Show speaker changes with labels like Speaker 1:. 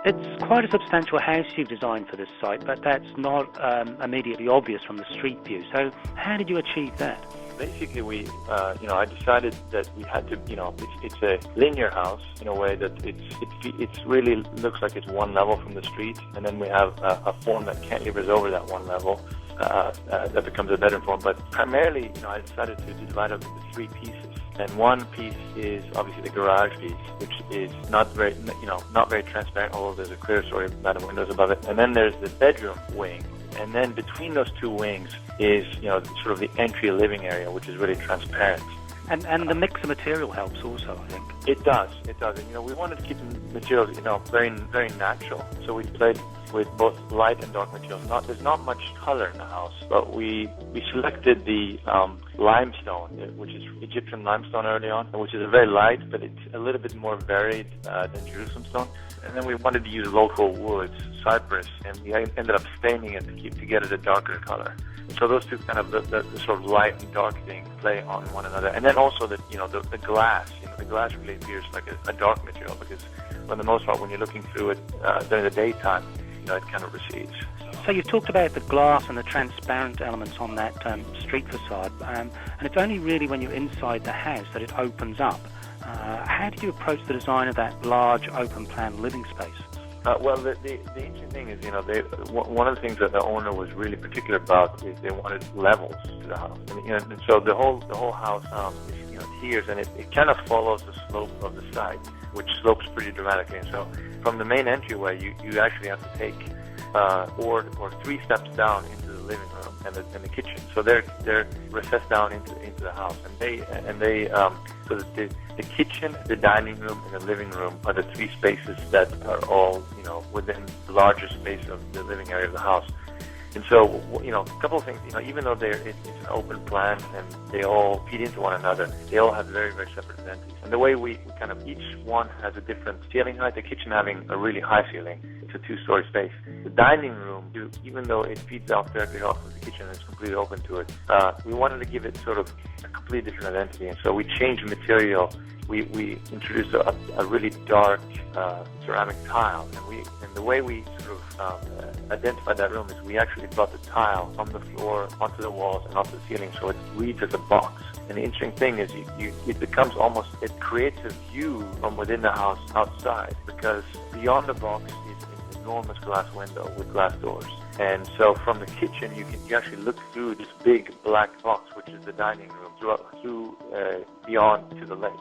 Speaker 1: It's quite a substantial house you've designed for this site, but that's not immediately obvious from the street view. So how did you achieve that?
Speaker 2: Basically, I decided that we had to, it's a linear house in a way that it's really looks like it's one level from the street, and then we have a form that cantilevers over that one level. That becomes a bedroom form. But primarily, I decided to divide up into three pieces. And one piece is obviously the garage piece, which is not very transparent, although there's a clear story about the windows above it. And then there's the bedroom wing. And then between those two wings is, sort of the entry living area, which is really transparent.
Speaker 1: And the mix of material helps also, I think.
Speaker 2: It does. And, we wanted to keep the materials, very, very natural. So we played with both light and dark materials. There's not much color in the house, but we selected the limestone, which is Egyptian limestone early on, which is very light, but it's a little bit more varied than Jerusalem stone. And then we wanted to use local woods, cypress, and we ended up staining it to get it a darker color. And so those two kind of the sort of light and dark thing play on one another. And then also the glass. The glass really appears like a dark material because, for the most part, when you're looking through it during the daytime, it kind of recedes.
Speaker 1: So you've talked about the glass and the transparent elements on that street facade, and it's only really when you're inside the house that it opens up. How did you approach the design of that large open-plan living space?
Speaker 2: Well, the interesting thing is, one of the things that the owner was really particular about is they wanted levels to the house, and so the whole house is tiers, and it kind of follows the slope of the side, which slopes pretty dramatically. And so from the main entryway, you actually have to take or 3 steps down into the living room and the kitchen. So they're recessed down into the house, and they so the kitchen, the dining room, and the living room are the 3 spaces that are all within the larger space of the living area of the house. And so, a couple of things, even though it's an open plan and they all feed into one another, they all have very, very separate identities. And the way we kind of, each one has a different ceiling height, the kitchen having a really high ceiling, it's a 2-story space. The dining room, even though it feeds out directly off of the kitchen and it's completely open to it, we wanted to give it sort of a completely different identity. And so we changed the material. We introduced a really dark ceramic tile, and the way we sort of identified that room is we actually brought the tile from the floor onto the walls and onto the ceiling, so it reads as a box. And the interesting thing is it becomes it creates a view from within the house outside, because beyond the box is an enormous glass window with glass doors. And so from the kitchen, you actually look through this big black box, which is the dining room, through beyond to the lake.